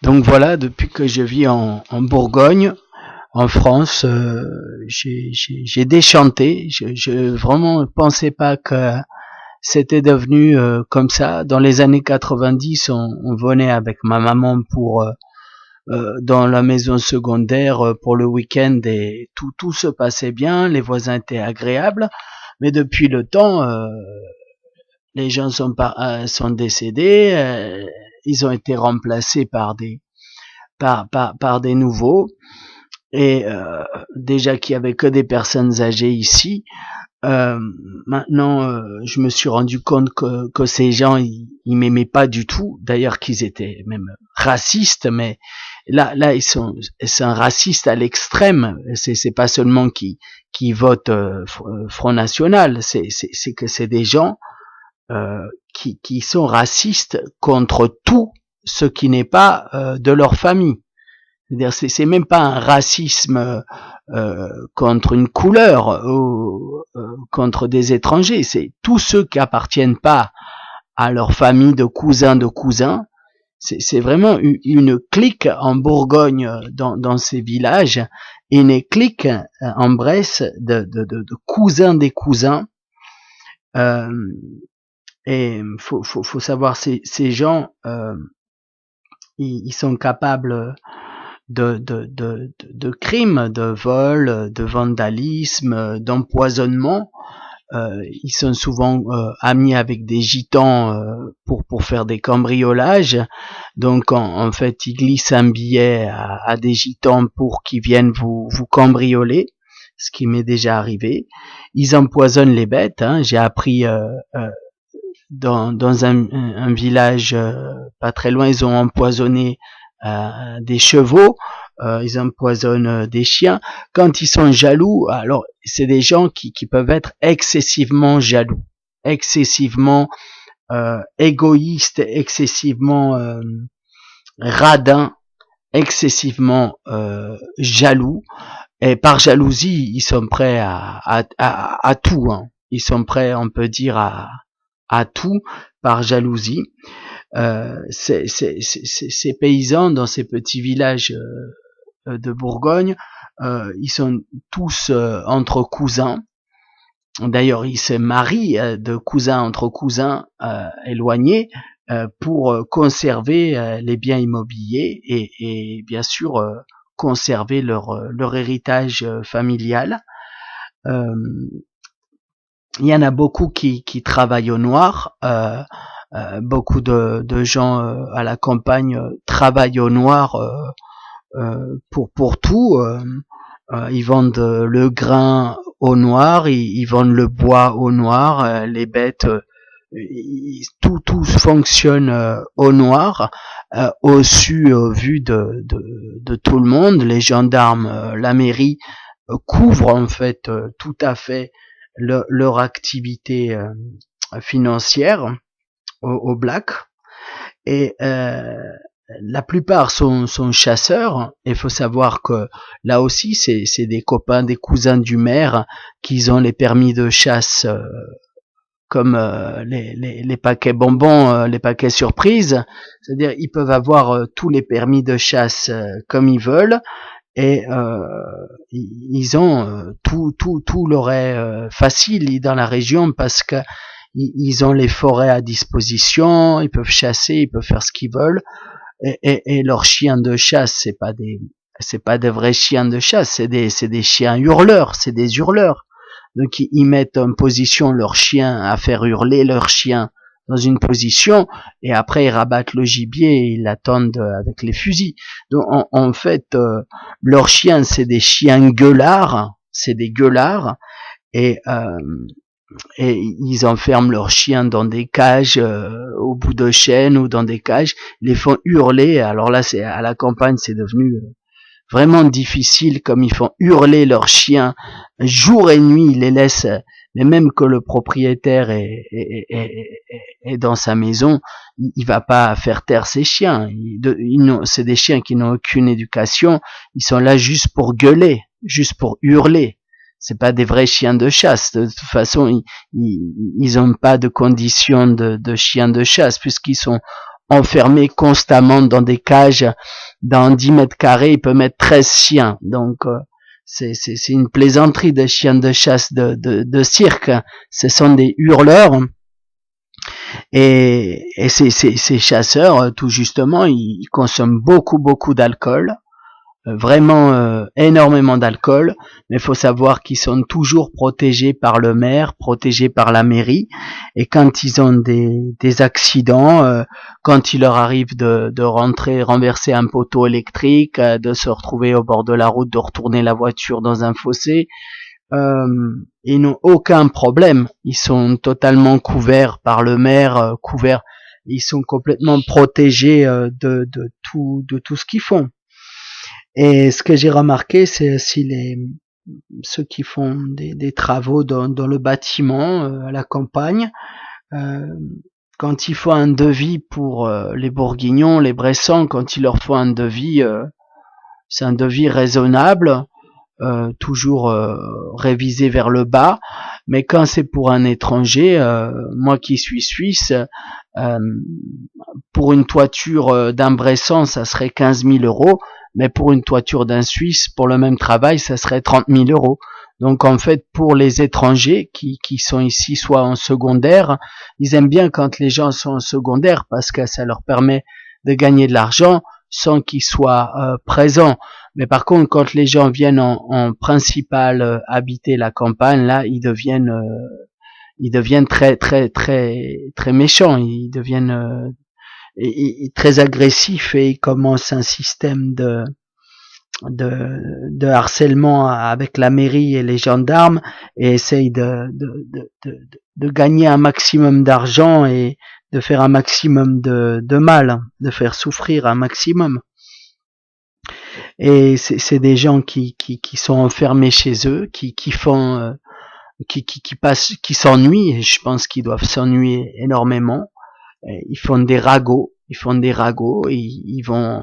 Donc voilà, depuis que je vis en Bourgogne, en France, j'ai déchanté. Je vraiment pensais pas que c'était devenu comme ça. Dans les années 90, on venait avec ma maman pour dans la maison secondaire pour le week-end et tout se passait bien, les voisins étaient agréables. Mais depuis le temps, les gens sont décédés, ils ont été remplacés par des nouveaux. Et déjà qu'il y avait que des personnes âgées ici, euh, maintenant je me suis rendu compte que ces gens ils m'aimaient pas du tout. D'ailleurs qu'ils étaient même racistes, mais là ils sont racistes à l'extrême. C'est pas seulement qui votent Front National, c'est que c'est des gens qui sont racistes contre tout ce qui n'est pas de leur famille. C'est-à-dire, c'est même pas un racisme contre une couleur ou contre des étrangers. C'est tous ceux qui appartiennent pas à leur famille de cousins. C'est vraiment une clique en Bourgogne dans ces villages et une clique en Bresse de cousins des cousins. Et faut savoir ces gens, ils sont capables de crimes, de vol, de vandalisme, d'empoisonnement. Ils sont souvent amis avec des gitans pour faire des cambriolages. Donc en fait, ils glissent un billet à des gitans pour qu'ils viennent vous cambrioler, ce qui m'est déjà arrivé. Ils empoisonnent les bêtes. J'ai appris dans un village pas très loin, ils ont empoisonné des chevaux, ils empoisonnent des chiens. Quand ils sont jaloux, alors c'est des gens qui peuvent être excessivement jaloux, excessivement égoïstes, excessivement radins, excessivement jaloux. Et par jalousie, ils sont prêts à tout. Ils sont prêts, on peut dire, à tout par jalousie. Ces paysans dans ces petits villages de Bourgogne, ils sont tous entre cousins. D'ailleurs, ils se marient de cousins entre cousins éloignés pour conserver les biens immobiliers et bien sûr conserver leur héritage familial. Il y en a beaucoup qui travaillent au noir. Beaucoup de gens à la campagne travaillent au noir pour tout. Ils vendent le grain au noir, ils vendent le bois au noir, les bêtes, tout fonctionne au noir, au su, au vu de tout le monde. Les gendarmes, la mairie couvrent en fait tout à fait leur activité financière au black. Et la plupart sont chasseurs. Il faut savoir que là aussi c'est des copains, des cousins du maire qui ont les permis de chasse comme les paquets bonbons, les paquets surprises. C'est-à-dire ils peuvent avoir tous les permis de chasse comme ils veulent. Et ils ont tout leur est facile dans la région parce que ils ont les forêts à disposition, ils peuvent chasser, ils peuvent faire ce qu'ils veulent. Et leurs chiens de chasse, c'est pas des vrais chiens de chasse, c'est des chiens hurleurs, c'est des hurleurs. Donc ils mettent en position leurs chiens à faire hurler leurs chiens dans une position et après ils rabattent le gibier et ils l'attendent avec les fusils. Donc en fait leurs chiens c'est des chiens gueulards, c'est des gueulards et ils enferment leurs chiens dans des cages au bout de chaînes ou dans des cages, les font hurler. Alors là c'est à la campagne c'est devenu vraiment difficile comme ils font hurler leurs chiens jour et nuit, ils les laissent, mais même que le propriétaire est dans sa maison, il va pas faire taire ses chiens. C'est des chiens qui n'ont aucune éducation, ils sont là juste pour gueuler, juste pour hurler. C'est pas des vrais chiens de chasse. De toute façon, ils ont pas de conditions de chiens de chasse puisqu'ils sont enfermé constamment dans des cages. Dans 10 mètres carrés, il peut mettre 13 chiens. Donc, c'est une plaisanterie de chiens de chasse de cirque. Ce sont des hurleurs. Et ces chasseurs, tout justement, ils consomment beaucoup d'alcool. Vraiment énormément d'alcool, mais il faut savoir qu'ils sont toujours protégés par le maire, protégés par la mairie, et quand ils ont des accidents, quand il leur arrive de renverser un poteau électrique, de se retrouver au bord de la route, de retourner la voiture dans un fossé, ils n'ont aucun problème, ils sont totalement couverts par le maire, ils sont complètement protégés de tout ce qu'ils font. Et ce que j'ai remarqué, c'est aussi ceux qui font des travaux dans le bâtiment, à la campagne. Quand il faut un devis pour les Bourguignons, les Bressans, quand il leur faut un devis, c'est un devis raisonnable, toujours révisé vers le bas. Mais quand c'est pour un étranger, moi qui suis suisse, pour une toiture d'un Bressan, ça serait 15 000 €. Mais pour une toiture d'un Suisse, pour le même travail, ça serait 30 000 €. Donc en fait, pour les étrangers qui sont ici soit en secondaire, ils aiment bien quand les gens sont en secondaire parce que ça leur permet de gagner de l'argent sans qu'ils soient présents. Mais par contre, quand les gens viennent en principal habiter la campagne, là, ils deviennent très méchants. Ils deviennent très agressif, et il commence un système de harcèlement avec la mairie et les gendarmes, et essaye de gagner un maximum d'argent et de faire un maximum de mal, de faire souffrir un maximum. Et c'est des gens qui sont enfermés chez eux, qui s'ennuient, et je pense qu'ils doivent s'ennuyer énormément. Ils font des ragots, et ils vont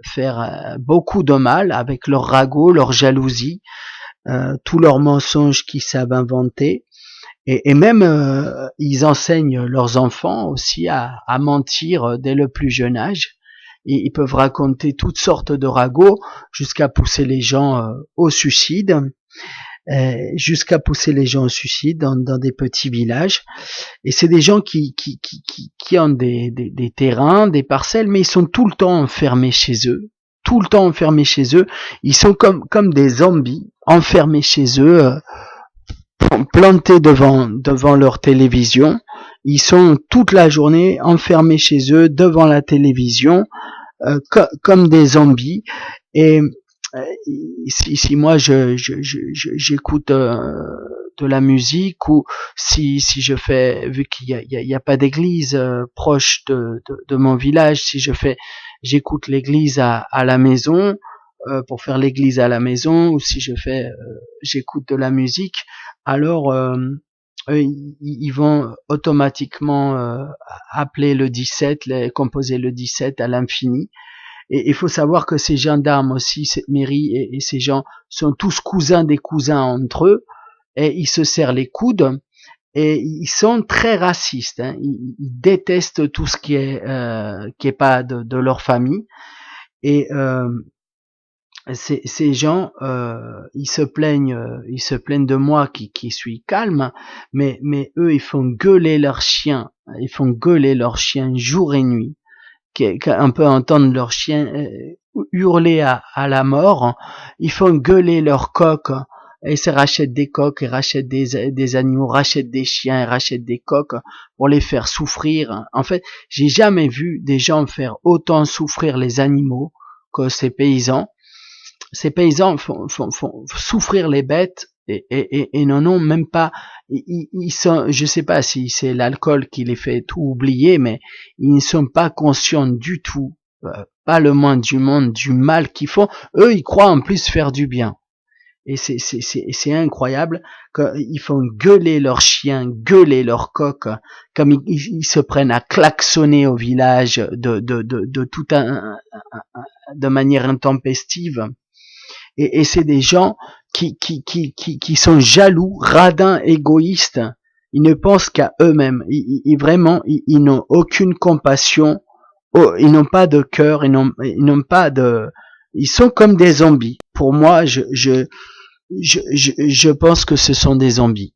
faire beaucoup de mal avec leurs ragots, leur jalousie, tous leurs mensonges qu'ils savent inventer, et même ils enseignent leurs enfants aussi à mentir dès le plus jeune âge. Et ils peuvent raconter toutes sortes de ragots jusqu'à pousser les gens au suicide. Dans des petits villages. Et c'est des gens qui ont des terrains, des parcelles, mais ils sont tout le temps enfermés chez eux. Ils sont comme des zombies, enfermés chez eux, plantés devant leur télévision. Ils sont toute la journée enfermés chez eux, devant la télévision, comme des zombies. Et si moi j'écoute de la musique, ou si je fais, vu qu'il y a pas d'église proche de mon village, j'écoute l'église à la maison, pour faire l'église à la maison, ou si j'écoute de la musique, alors eux, ils vont automatiquement appeler le 17, composer le 17 à l'infini. Et il faut savoir que ces gendarmes aussi, cette mairie et ces gens sont tous cousins des cousins entre eux, et ils se serrent les coudes, et ils sont très racistes. Ils détestent tout ce qui est pas de leur famille. Et ces gens, ils se plaignent de moi qui suis calme, mais eux, ils font gueuler leurs chiens jour et nuit. On peut entendre leurs chiens hurler à la mort. Ils font gueuler leurs coqs, et se rachètent des coqs, et rachètent des animaux, rachètent des chiens, et rachètent des coqs pour les faire souffrir. En fait, j'ai jamais vu des gens faire autant souffrir les animaux que ces paysans. Ces paysans font souffrir les bêtes, et n'en ont même pas. Ils sont, je sais pas si c'est l'alcool qui les fait tout oublier, mais ils ne sont pas conscients du tout, pas le moins du monde, du mal qu'ils font. Eux, ils croient en plus faire du bien. Et c'est incroyable qu'ils font gueuler leurs chiens, gueuler leurs coqs, comme ils se prennent à klaxonner au village de manière intempestive. Et c'est des gens qui sont jaloux, radins, égoïstes. Ils ne pensent qu'à eux-mêmes. Ils n'ont aucune compassion ils n'ont pas de cœur, ils n'ont pas de, ils sont comme des zombies. Pour moi, je pense que ce sont des zombies.